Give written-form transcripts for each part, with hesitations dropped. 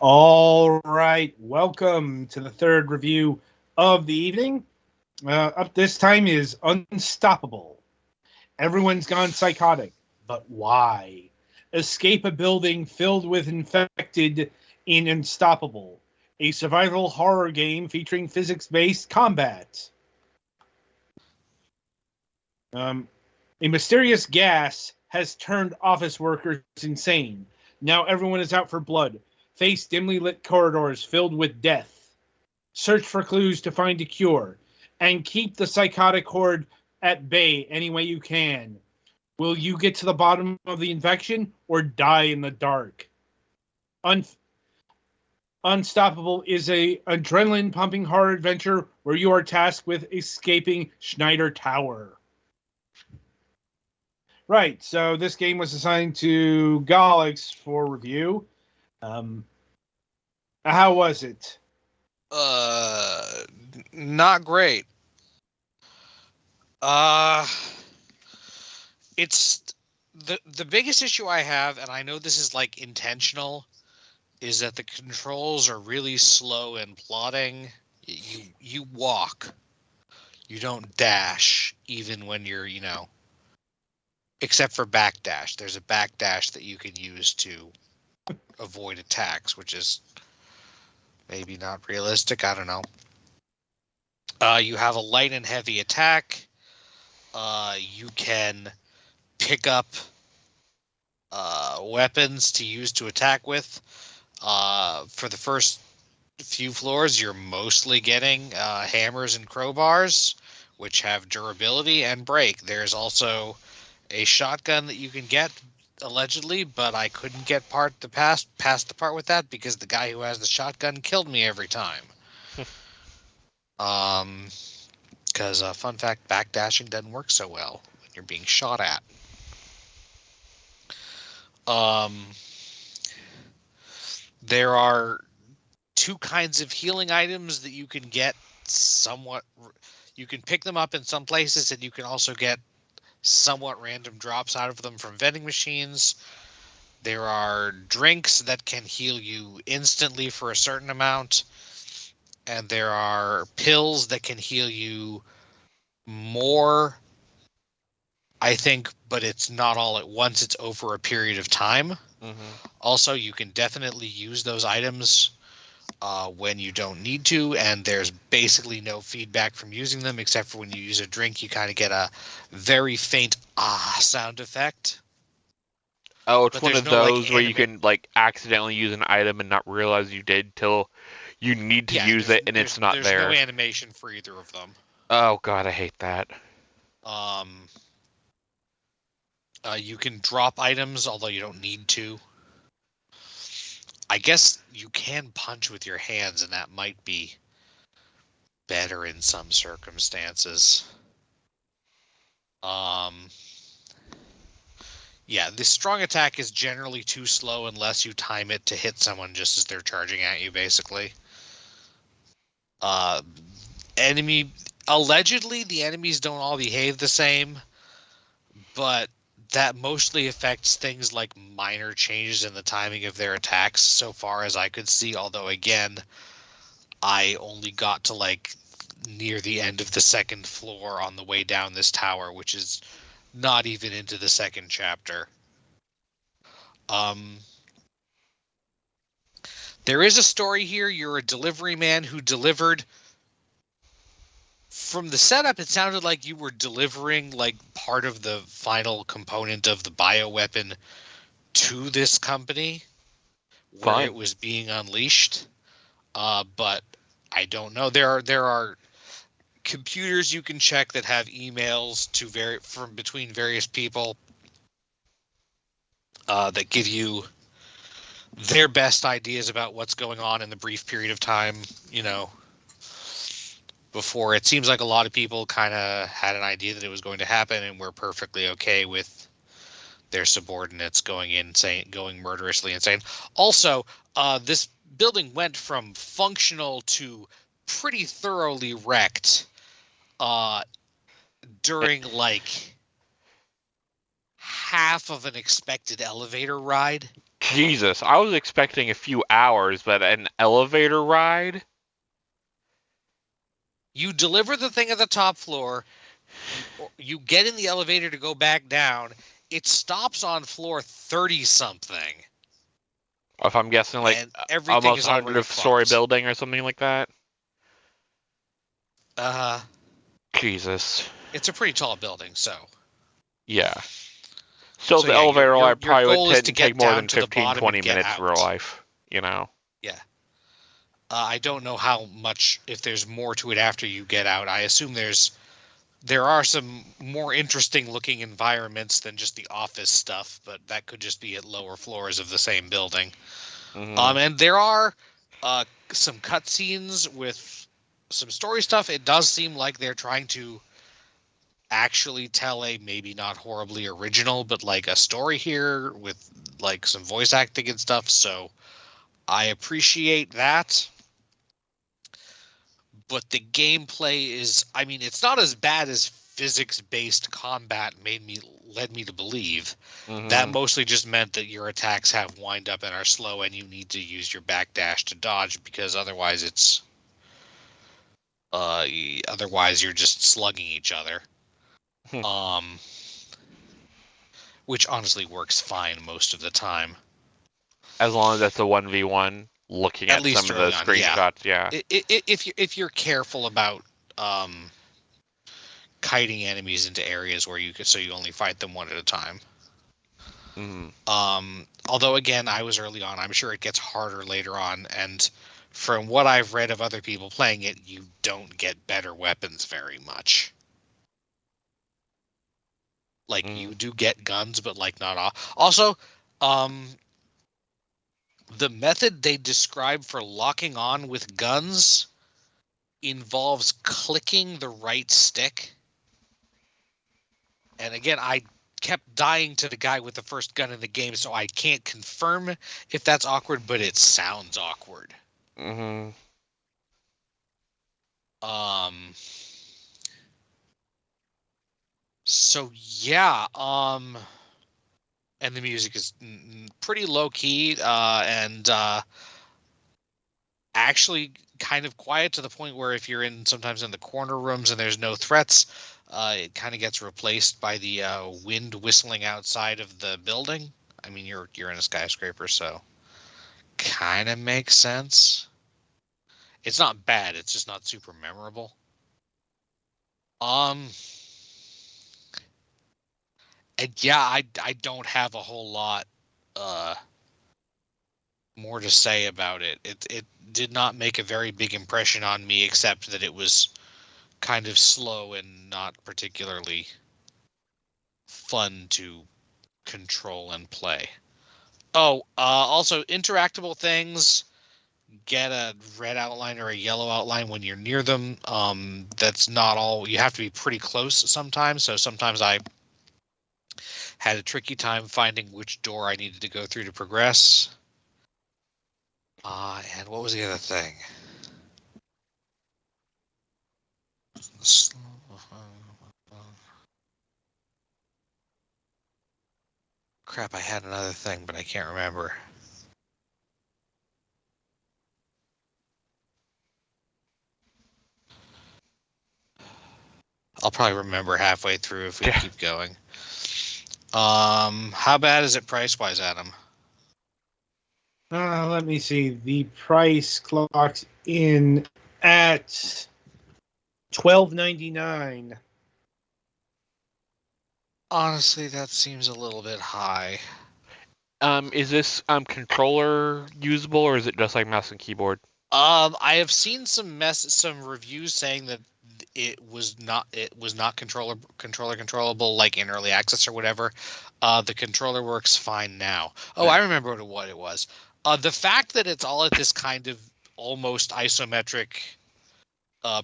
All right, welcome to the third review of the evening. Up this time is Unstoppable. Everyone's gone psychotic, but why? Escape a building filled with infected in Unstoppable, a survival horror game featuring physics based combat. Um, a mysterious gas has turned office workers insane. Now everyone is out for blood. Face dimly lit corridors filled with death. Search for clues to find a cure. And keep the psychotic horde at bay any way you can. Will you get to the bottom of the infection or die in the dark? Un- Unstoppable is a adrenaline pumping horror adventure where you are tasked with escaping Schneider Tower. Right. So this game was assigned to Galax for review. Um, how was it? Uh, Not great. Uh, it's the biggest issue I have, and I know this is like intentional, is that the controls are really slow and plodding. You walk, you don't dash, even when you're except for backdash. There's a backdash that you can use to avoid attacks, which is maybe not realistic. I don't know. You have a light and heavy attack. You can pick up weapons to use to attack with. For the first few floors, you're mostly getting hammers and crowbars, which have durability and break. There's also a shotgun that you can get allegedly, but I couldn't get past the part with that because the guy who has the shotgun killed me every time. Because fun fact, backdashing doesn't work so well when you're being shot at. There are two kinds of healing items that you can get somewhat. You can pick them up in some places, and you can also get somewhat random drops out of them from vending machines. There are drinks that can heal you instantly for a certain amount, and there are pills that can heal you more, I think, but it's not all at once. It's over a period of time. Mm-hmm. Also, you can definitely use those items when you don't need to, and there's basically no feedback from using them, except for when you use a drink, you kind of get a very faint sound effect. Oh, it's But one there's of no like those where you anime. can like accidentally use an item and not realize you did till you need to Yeah, use it and it's not there's no there. animation for either of them. Oh god, I hate that. Um, you can drop items, although you don't need to. I guess you can punch with your hands, and that might be better in some circumstances. Um, yeah, the strong attack is generally too slow unless you time it to hit someone just as they're charging at you, basically. Uh, enemy Allegedly, the enemies don't all behave the same, but that mostly affects things like minor changes in the timing of their attacks so far as I could see, although again, I only got to like near the end of the second floor on the way down this tower, which is not even into the second chapter. Um, there is a story here. You're a delivery man who delivered. From the setup, it sounded like you were delivering like part of the final component of the bioweapon to this company where Fine. it was being unleashed. But I don't know. There are computers you can check that have emails from between various people that give you their best ideas about what's going on in the brief period of time, before. It seems like a lot of people kind of had an idea that it was going to happen and were perfectly okay with their subordinates going murderously insane. Also, this building went from functional to pretty thoroughly wrecked during like half of an expected elevator ride. Jesus, I was expecting a few hours, but an elevator ride? You deliver the thing at the top floor. You get in the elevator to go back down. It stops on floor 30 something. If I'm guessing, like, And everything almost is already 100-story fucked. building or something like that? Jesus. It's a pretty tall building, so. Yeah. Still, So the yeah, elevator your ride your probably would goal is to take get more down than to the 15, bottom and 20 get minutes out. real life, you know? Yeah. I don't know how much, if there's more to it after you get out. I assume there are some more interesting looking environments than just the office stuff, but that could just be at lower floors of the same building. Mm-hmm. And there are some cutscenes with some story stuff. It does seem like they're trying to actually tell a maybe not horribly original, but like a story here with like some voice acting and stuff. So I appreciate that. But the gameplay is, I mean, it's not as bad as physics-based combat led me to believe. That Mm-hmm. mostly just meant that your attacks have wind up and are slow, and you need to use your backdash to dodge, because otherwise otherwise you're just slugging each other. Hmm. Which honestly works fine most of the time. As long as that's a 1v1, looking At at some least of the early on, yeah. screenshots, yeah. If you're careful about kiting enemies into areas where you only fight them one at a time. Mm-hmm. Although again, I was early on. I'm sure it gets harder later on, and from what I've read of other people playing it, you don't get better weapons very much. Like Mm-hmm. you do get guns, but like not all. Also, the method they describe for locking on with guns involves clicking the right stick. And again, I kept dying to the guy with the first gun in the game, so I can't confirm if that's awkward, but it sounds awkward. Mm-hmm. So yeah, and the music is pretty low key, and actually kind of quiet, to the point where if you're sometimes in the corner rooms and there's no threats, it kind of gets replaced by the wind whistling outside of the building. I mean, you're in a skyscraper, so kind of makes sense. It's not bad. It's just not super memorable. Um, and yeah, I don't have a whole lot more to say about it. It did not make a very big impression on me, except that it was kind of slow and not particularly fun to control and play. Oh, also interactable things get a red outline or a yellow outline when you're near them. That's not all. You have to be pretty close sometimes. So sometimes I had a tricky time finding which door I needed to go through to progress. And what was the other thing? Crap, I had another thing, but I can't remember. I'll probably remember halfway through if we Yeah. keep going. How bad is it price-wise, Adam? Let me see. The price clocks in at $12.99. Honestly, that seems a little bit high. Is this controller usable, or is it just like mouse and keyboard? I have seen some reviews saying that it was not controllable like in early access or whatever. The controller works fine now. Oh, I remember what it was. The fact that it's all at this kind of almost isometric,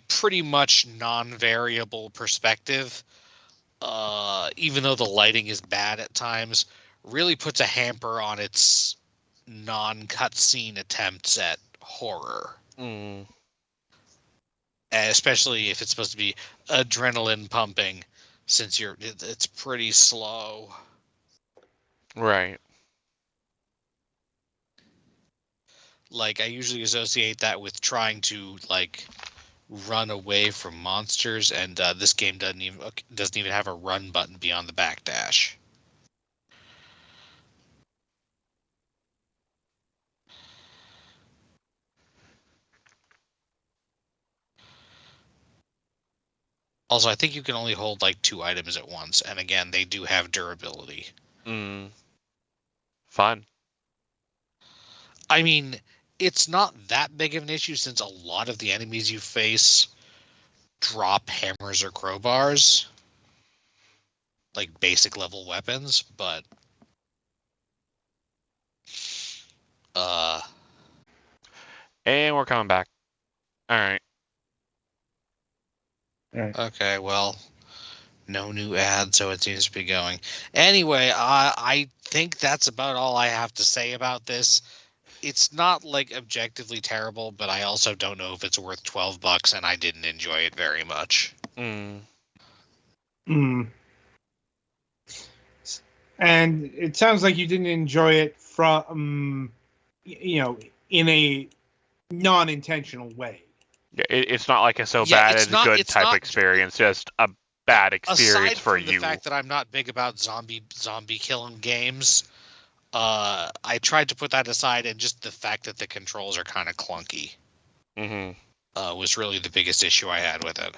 pretty much non-variable perspective, even though the lighting is bad at times, really puts a hamper on its non-cutscene attempts at horror. Mm. Especially if it's supposed to be adrenaline pumping, since it's pretty slow. Right. Like, I usually associate that with trying to like run away from monsters, and this game doesn't even have a run button beyond the backdash. Also, I think you can only hold like 2 items at once, and again, they do have durability. Fun. I mean, it's not that big of an issue since a lot of the enemies you face drop hammers or crowbars, like basic level weapons, but And we're coming back. All right. okay, well, no new ad, so it seems to be going. Anyway, I think that's about all I have to say about this. It's not like objectively terrible, but I also don't know if it's worth $12, and I didn't enjoy it very much. And it sounds like you didn't enjoy it from, in a non-intentional way. It's not like a so Yeah, bad it's it's not- good it's type not- experience, just a bad experience Aside for from you. the fact that I'm not big about zombie killing games, I tried to put that aside, and just the fact that the controls are kind of clunky was really the biggest issue I had with it.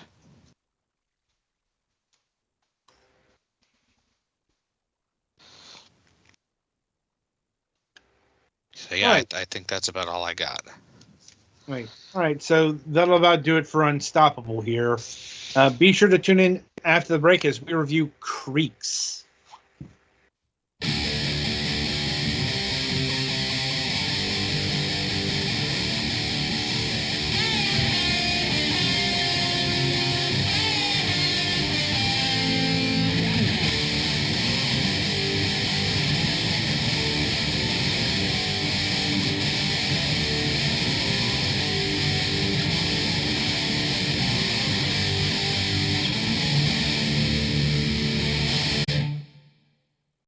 So yeah, Right. I think that's about all I got. Right. All right. So that'll about do it for Unstoppable here. Be sure to tune in after the break as we review Creeks.